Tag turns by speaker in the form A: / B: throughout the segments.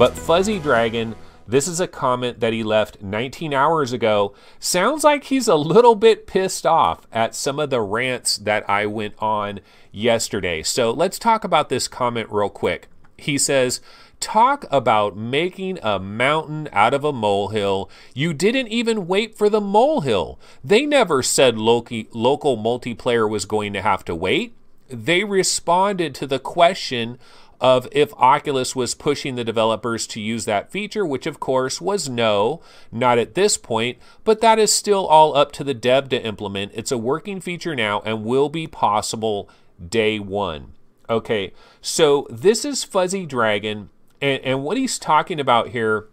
A: But Fuzzydragon, this is a comment that he left 19 hours ago. Sounds like he's a little bit pissed off at some of the rants that I went on yesterday. So let's talk about this comment real quick. He says, talk about making a mountain out of a molehill. You didn't even wait for the molehill. They never said local multiplayer was going to have to wait. They responded to the question of if Oculus was pushing the developers to use that feature, which of course was no, not at this point, but that is still all up to the dev to implement. It's a working feature now and will be possible day one. Okay, so this is Fuzzydragon, and what he's talking about here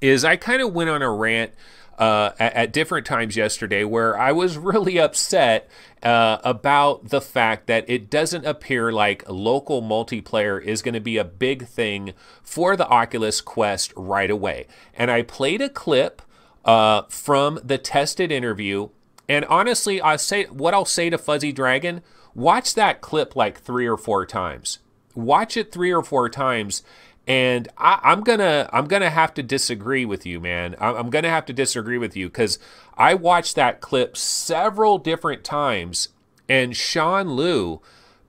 A: is I kind of went on a rant at different times yesterday where I was really upset about the fact that it doesn't appear like local multiplayer is going to be a big thing for the Oculus Quest right away. And I played a clip from the tested interview, and honestly, I'll say to Fuzzydragon, watch that clip like 3 or 4 times. Watch it 3 or 4 times. And I'm gonna have to disagree with you, man. I'm gonna have to disagree with you because I watched that clip several different times, and Sean Liu,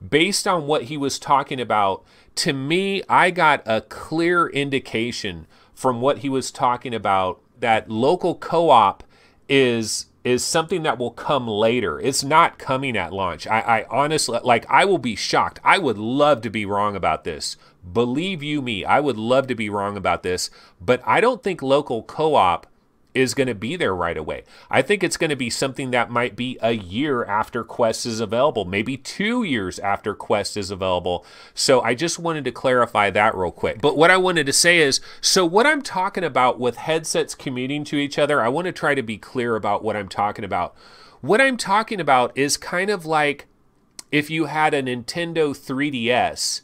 A: based on what he was talking about, to me, I got a clear indication from what he was talking about that local co-op is something that will come later. It's not coming at launch. I honestly, like, I will be shocked. I would love to be wrong about this. Believe you me, I would love to be wrong about this, but I don't think local co-op is going to be there right away. I think it's going to be something that might be a year after Quest is available, maybe 2 years after Quest is available. So I just wanted to clarify that real quick. But what I wanted to say is, so what I'm talking about with headsets commuting to each other, I want to try to be clear about what I'm talking about. What I'm talking about is kind of like if you had a Nintendo 3DS.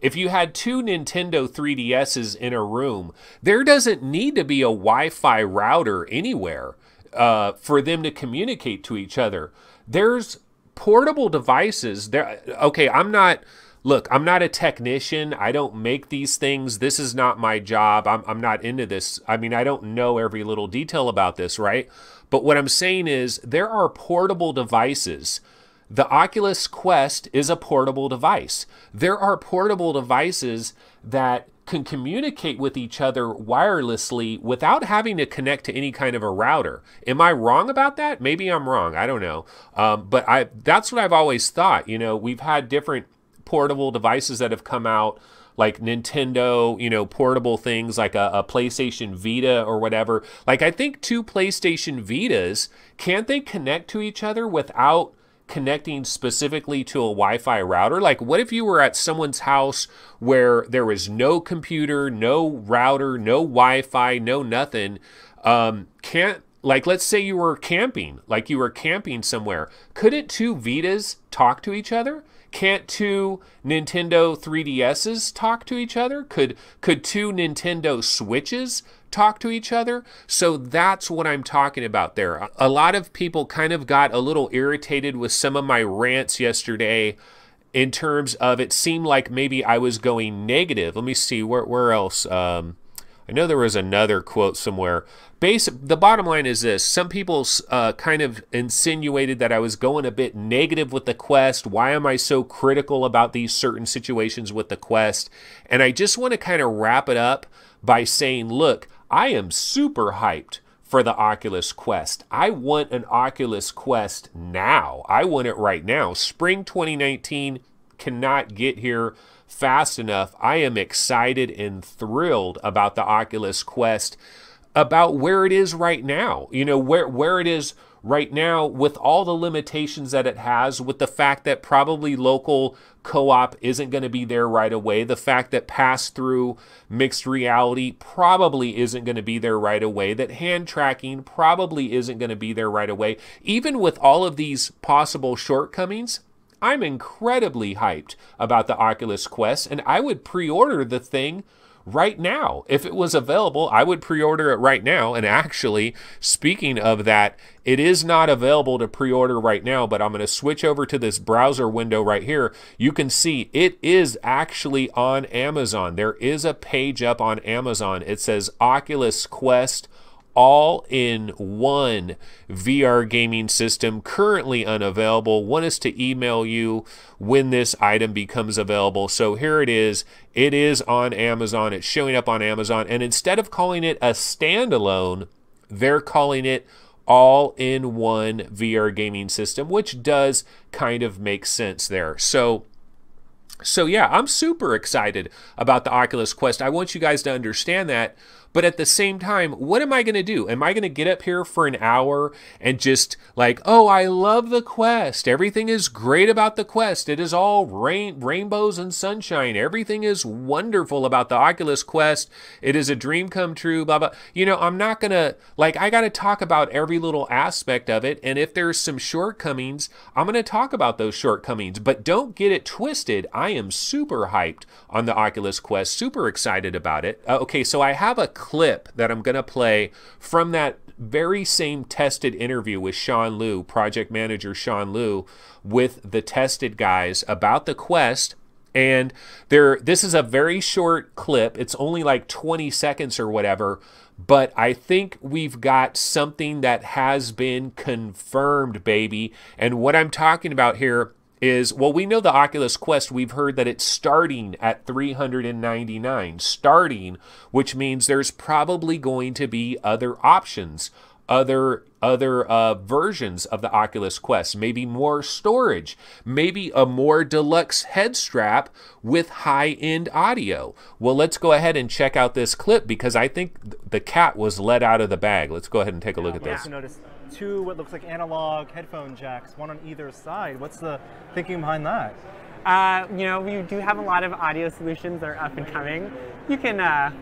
A: If you had 2 Nintendo 3DSs in a room, there doesn't need to be a Wi-Fi router anywhere for them to communicate to each other. There's portable devices. Okay, I'm not a technician. I don't make these things. This is not my job. I'm not into this. I mean, I don't know every little detail about this, right? But what I'm saying is there are portable devices. The Oculus Quest is a portable device. There are portable devices that can communicate with each other wirelessly without having to connect to any kind of a router. Am I wrong about that? Maybe I'm wrong. I don't know. But that's what I've always thought. You know, we've had different portable devices that have come out, like Nintendo, you know, portable things like a PlayStation Vita or whatever. Like, I think 2 PlayStation Vitas, can't they connect to each other without connecting specifically to a Wi-Fi router? Like, what if you were at someone's house where there was no computer, no router, no Wi-Fi, no nothing? Like, let's say you were camping, somewhere. Couldn't 2 Vitas talk to each other? Can't 2 Nintendo 3DSs talk to each other? Could 2 Nintendo Switches talk to each other? So that's what I'm talking about there. A lot of people kind of got a little irritated with some of my rants yesterday in terms of it seemed like maybe I was going negative. Let me see, where else? I know there was another quote somewhere. The bottom line is this. Some people kind of insinuated that I was going a bit negative with the Quest. Why am I so critical about these certain situations with the Quest? And I just want to kind of wrap it up by saying, look, I am super hyped for the Oculus Quest. I want an Oculus Quest now. I want it right now. Spring 2019 cannot get here fast enough. I am excited and thrilled about the Oculus Quest, about where it is right now. You know, where it is right now with all the limitations that it has, with the fact that probably local co-op isn't going to be there right away, the fact that pass-through mixed reality probably isn't going to be there right away, that hand tracking probably isn't going to be there right away. Even with all of these possible shortcomings, I'm incredibly hyped about the Oculus Quest, and I would pre-order the thing right now. If it was available, I would pre-order it right now. And actually, speaking of that, it is not available to pre-order right now, but I'm going to switch over to this browser window right here. You can see it is actually on Amazon. There is a page up on Amazon. It says Oculus Quest all-in-one VR gaming system, currently unavailable. Want us to email you when this item becomes available. So here it is. It is on Amazon. It's showing up on Amazon. And instead of calling it a standalone, they're calling it all-in-one VR gaming system, which does kind of make sense there. So yeah, I'm super excited about the Oculus Quest. I want you guys to understand that. But at the same time, what am I going to do? Am I going to get up here for an hour and just like, oh, I love the Quest. Everything is great about the Quest. It is all rainbows and sunshine. Everything is wonderful about the Oculus Quest. It is a dream come true, blah, blah. You know, I'm not going to, like, I got to talk about every little aspect of it. And if there's some shortcomings, I'm going to talk about those shortcomings. But don't get it twisted. I am super hyped on the Oculus Quest, super excited about it. Okay, so I have a clip that I'm going to play from that very same tested interview with Sean Liu, project manager Sean Liu, with the tested guys about the Quest. And this is a very short clip. It's only like 20 seconds or whatever. But I think we've got something that has been confirmed, baby. And what I'm talking about here is, well, we know the Oculus Quest, we've heard that it's starting at $399. Starting, which means there's probably going to be other options, other versions of the Oculus Quest, maybe more storage, maybe a more deluxe head strap with high-end audio. Well, let's go ahead and check out this clip because I think the cat was let out of the bag. Let's go ahead and take a look at this.
B: Notice two what looks like analog headphone jacks, one on either side. What's the thinking behind that?
C: You know, we do have a lot of audio solutions that are up and coming. You can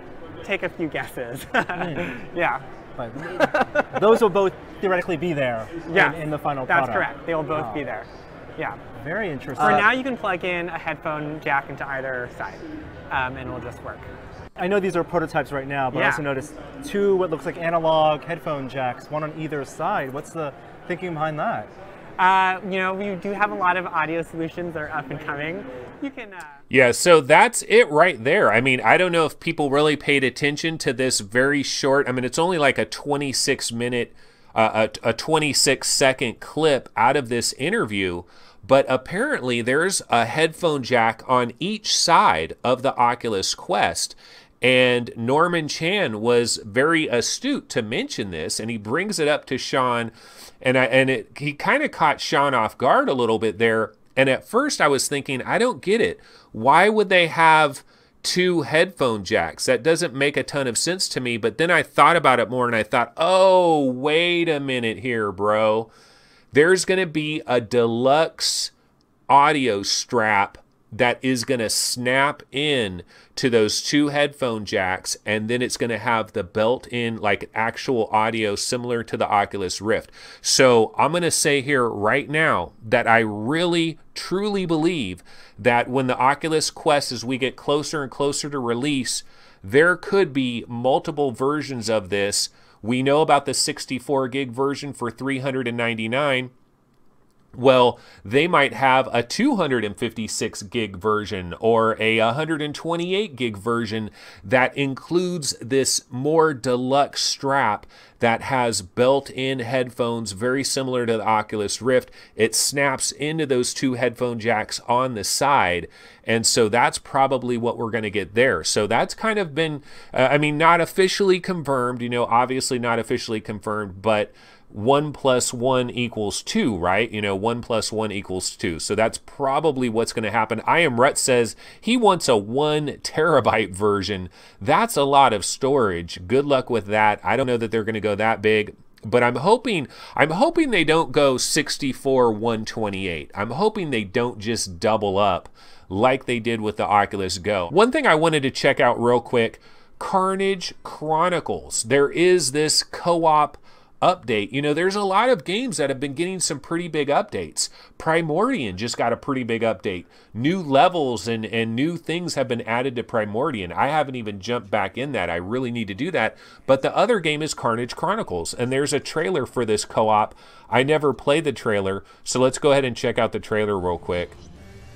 C: take a few guesses. Yeah.
B: But those will both theoretically be there in the final product.
C: That's correct. They will both be there. Yeah.
B: Very interesting.
C: For now, you can plug in a headphone jack into either side, and it'll just work.
B: I know these are prototypes right now, but I also noticed two what looks like analog headphone jacks, one on either side. What's the thinking behind that?
C: You know, we do have a lot of audio solutions that are up and coming. You can...
A: Yeah, so that's it right there. I mean, I don't know if people really paid attention to this very short, I mean, it's only like a 26-minute, a 26-second clip out of this interview, but apparently there's a headphone jack on each side of the Oculus Quest. And Norman Chan was very astute to mention this, and he brings it up to Sean, and he kind of caught Sean off guard a little bit there. And at first I was thinking, I don't get it. Why would they have two headphone jacks? That doesn't make a ton of sense to me. But then I thought about it more, and I thought, oh, wait a minute here, bro. There's going to be a deluxe audio strap that is going to snap in to those two headphone jacks, and then it's going to have the built-in like actual audio similar to the Oculus Rift. So I'm going to say here right now that I really truly believe that when the Oculus Quest, as we get closer and closer to release, there could be multiple versions of this. We know about the 64 gig version for $399. Well, they might have a 256 gig version or a 128 gig version that includes this more deluxe strap that has built-in headphones very similar to the Oculus Rift. It snaps into those two headphone jacks on the side, and so that's probably what we're going to get there. So that's kind of been, I mean, not officially confirmed, you know, obviously not officially confirmed, but 1 + 1 = 2, right? You know, 1 + 1 = 2. So that's probably what's going to happen. I Am Rut says he wants a 1 terabyte version. That's a lot of storage. Good luck with that. I don't know that they're going to go that big, but I'm hoping they don't go 64 128. I'm hoping they don't just double up like they did with the Oculus Go. One thing I wanted to check out real quick, Karnage Chronicles. There is this co-op update. You know, there's a lot of games that have been getting some pretty big updates. Primordian just got a pretty big update. New levels and new things have been added to Primordian. I haven't even jumped back in that. I really need to do that. But the other game is Karnage Chronicles, and there's a trailer for this co-op. I never played the trailer, so let's go ahead and check out the trailer real quick.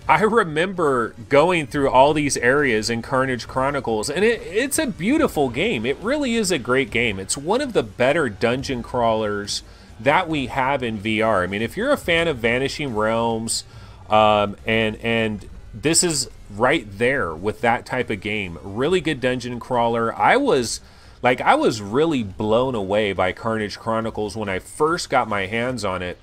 A: I remember going through all these areas in Karnage Chronicles, and it's a beautiful game. It really is a great game. It's one of the better dungeon crawlers that we have in VR. I mean, if you're a fan of Vanishing Realms, and this is right there with that type of game. Really good dungeon crawler. I was really blown away by Karnage Chronicles when I first got my hands on it,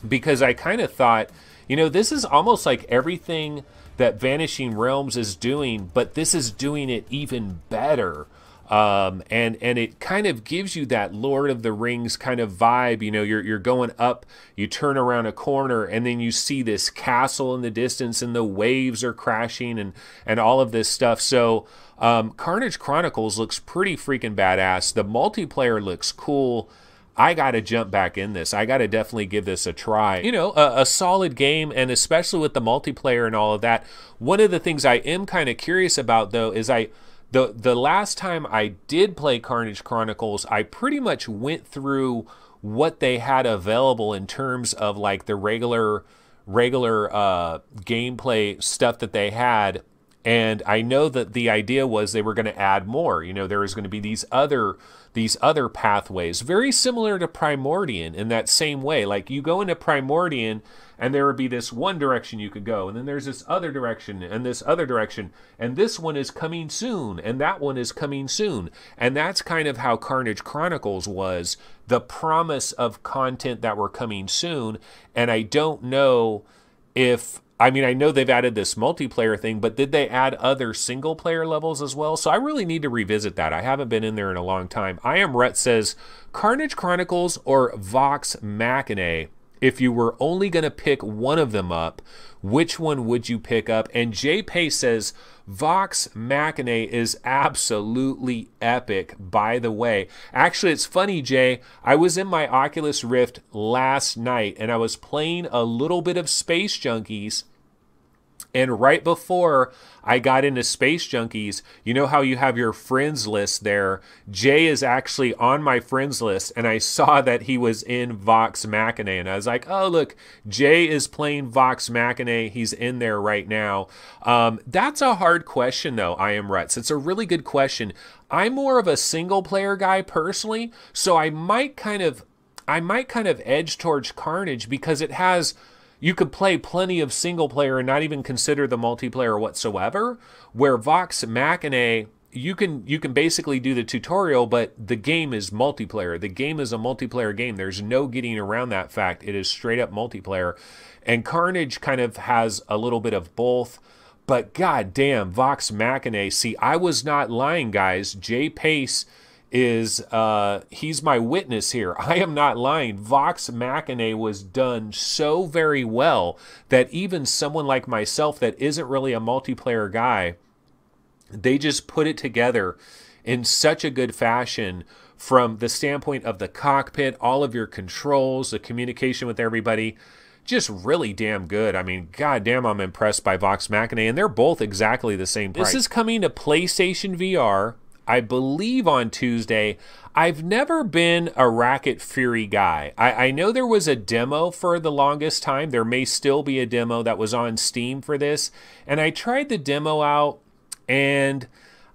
A: because I kind of thought, you know, this is almost like everything that Vanishing Realms is doing, but this is doing it even better. And it kind of gives you that Lord of the Rings kind of vibe. You know, you're going up, you turn around a corner, and then you see this castle in the distance, and the waves are crashing, and all of this stuff. So Karnage Chronicles looks pretty freaking badass. The multiplayer looks cool. I got to jump back in this. I got to definitely give this a try. You know, a solid game, and especially with the multiplayer and all of that. One of the things I am kind of curious about, though, is the last time I did play Karnage Chronicles, I pretty much went through what they had available in terms of like the regular gameplay stuff that they had. And I know that the idea was they were going to add more. You know, there was going to be these other pathways, very similar to Primordian in that same way. Like you go into Primordian, and there would be this one direction you could go, and then there's this other direction, and this other direction, and this one is coming soon, and that one is coming soon. And that's kind of how Karnage Chronicles was, the promise of content that were coming soon. And I don't know if, I mean, I know they've added this multiplayer thing, but did they add other single player levels as well? So I really need to revisit that. I haven't been in there in a long time. I Am Rhett says, Karnage Chronicles or Vox Machinae? If you were only going to pick one of them up, which one would you pick up? And Jay Pace says, Vox Machinae is absolutely epic, by the way. Actually, it's funny, Jay. I was in my Oculus Rift last night, and I was playing a little bit of Space Junkies. And right before I got into Space Junkies, you know how you have your friends list there? Jay is actually on my friends list, and I saw that he was in Vox Machinae, and I was like, oh, look, Jay is playing Vox Machinae. He's in there right now. That's a hard question, though, I Am Rutz. It's a really good question. I'm more of a single-player guy personally, so I might kind of edge towards Karnage because it has... You could play plenty of single player and not even consider the multiplayer whatsoever. Where Vox Machinae, you can basically do the tutorial, but the game is multiplayer. The game is a multiplayer game. There's no getting around that fact. It is straight up multiplayer. And Karnage kind of has a little bit of both. But goddamn, Vox Machinae. See, I was not lying, guys. Jay Pace is he's my witness here. I am not lying. Vox Machinae was done so very well that even someone like myself that isn't really a multiplayer guy, they just put it together in such a good fashion from the standpoint of the cockpit, all of your controls, the communication with everybody. Just really damn good. I mean, goddamn, I'm impressed by Vox Machinae, and they're both exactly the same price. This is coming to PlayStation VR, I believe on Tuesday. I've never been a Racket Fury guy. I know there was a demo for the longest time. There may still be a demo that was on Steam for this. And I tried the demo out, and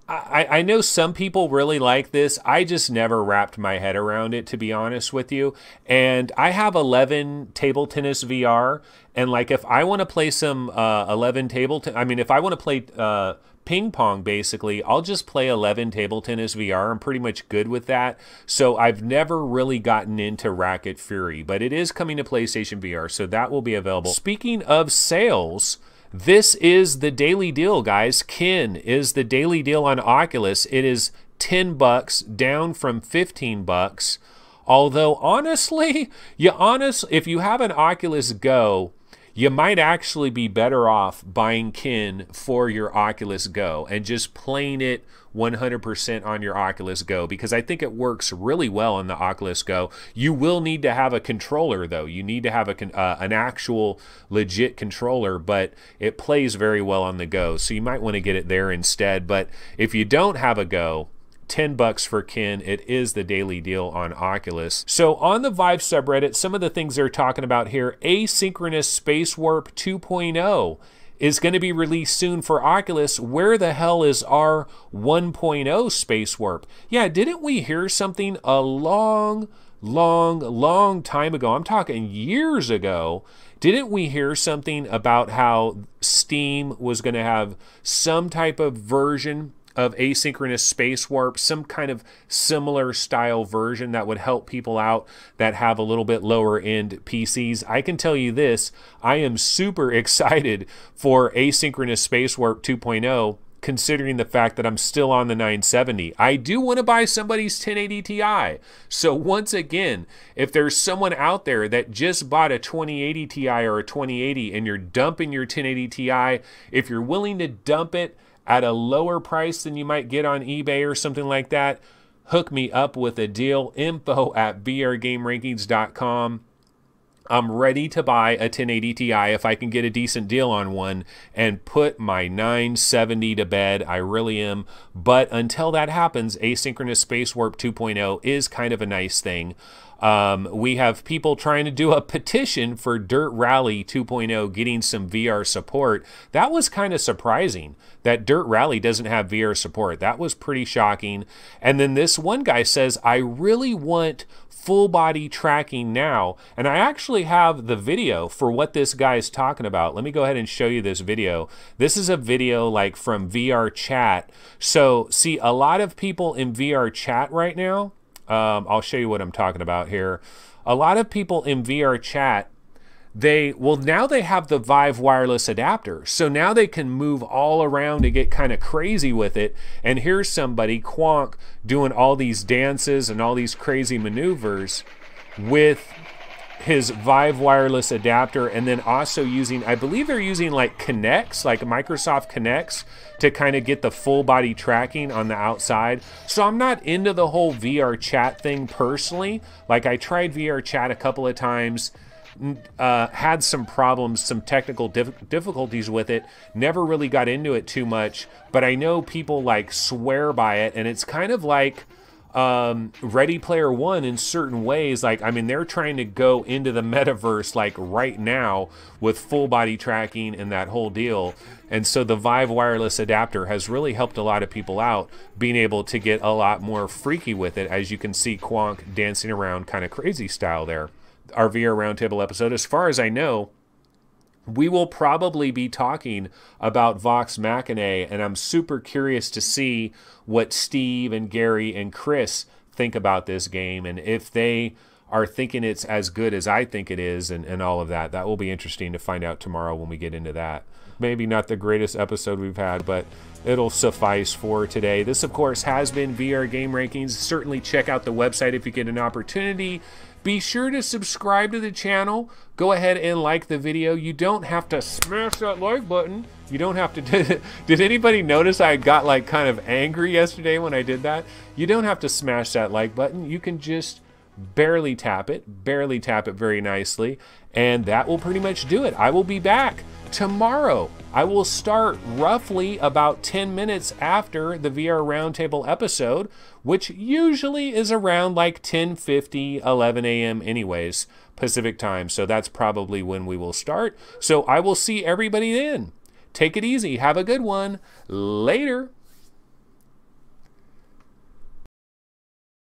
A: I know some people really like this. I just never wrapped my head around it, to be honest with you. And I have 11 table tennis VR. And like if I want to play some 11 table tennis, I mean, if I want to play ping pong, basically, I'll just play 11 table tennis VR. I'm pretty much good with that. So I've never really gotten into Racket Fury, but it is coming to PlayStation VR, so that will be available. Speaking of sales, this is the daily deal, guys. Kin is the daily deal on Oculus. It is $10, down from $15. Although honestly, if you have an Oculus Go, you might actually be better off buying Kin for your Oculus Go and just playing it 100% on your Oculus Go, because I think it works really well on the Oculus Go. You will need to have a controller, though. You need to have an actual legit controller, but it plays very well on the Go, so you might want to get it there instead. But if you don't have a Go, $10 for Kin. It is the daily deal on Oculus. So on the Vive subreddit, some of the things they're talking about here, asynchronous space warp 2.0 is going to be released soon for Oculus. Where the hell is our 1.0 space warp? Yeah, didn't we hear something a long time ago? I'm talking years ago. Didn't we hear something about how Steam was going to have some type of version of asynchronous space warp, some kind of similar style version that would help people out that have a little bit lower end PCs? I can tell you this, I am super excited for asynchronous space warp 2.0, considering the fact that I'm still on the 970. I do want to buy somebody's 1080 Ti. So once again, if there's someone out there that just bought a 2080 Ti or a 2080 and you're dumping your 1080 Ti, if you're willing to dump it at a lower price than you might get on eBay or something like that, hook me up with a deal. info@vrgamerankings.com. I'm ready to buy a 1080 Ti if I can get a decent deal on one and put my 970 to bed. I really am. But until that happens, asynchronous space warp 2.0 is kind of a nice thing. We have people trying to do a petition for Dirt Rally 2.0 getting some VR support. That was kind of surprising that Dirt Rally doesn't have VR support. That was pretty shocking. And then this one guy says, I really want full body tracking now. And I actually have the video for what this guy's talking about. Let me go ahead and show you this video. This is a video like from VR chat. So see, a lot of people in VR chat right now, I'll show you what I'm talking about here. A lot of people in VR chat, now they have the Vive Wireless adapter. So now they can move all around and get kind of crazy with it. And here's somebody, Quonk, doing all these dances and all these crazy maneuvers with his Vive Wireless adapter, and then also using, I believe they're using like Kinects, like Microsoft Kinects, to kind of get the full body tracking on the outside. So I'm not into the whole VR chat thing personally. Like I tried VR chat a couple of times, had some problems, some technical difficulties with it, never really got into it too much, but I know people like swear by it, and it's kind of like Ready Player One in certain ways. Like, I mean, they're trying to go into the metaverse like right now with full body tracking and that whole deal. And so the Vive Wireless adapter has really helped a lot of people out, being able to get a lot more freaky with it, as you can see Quonk dancing around kind of crazy style there. Our VR Roundtable episode, as far as I know, we will probably be talking about Vox Machinae, and I'm super curious to see what Steve and Gary and Chris think about this game, and if they are thinking it's as good as I think it is, and all of that. That will be interesting to find out tomorrow when we get into that. Maybe not the greatest episode we've had, but it'll suffice for today. This, of course, has been VR Game Rankings. Certainly check out the website if you get an opportunity. Be sure to subscribe to the channel. Go ahead and like the video. You don't have to smash that like button. You don't have to. Did anybody notice I got like kind of angry yesterday when I did that? You don't have to smash that like button. You can just barely tap it very nicely, and that will pretty much do it. I will be back tomorrow. I will start roughly about 10 minutes after the VR Roundtable episode, which usually is around like 10:50, 11 a.m. anyways, Pacific time. So that's probably when we will start. So I will see everybody then. Take it easy. Have a good one. Later.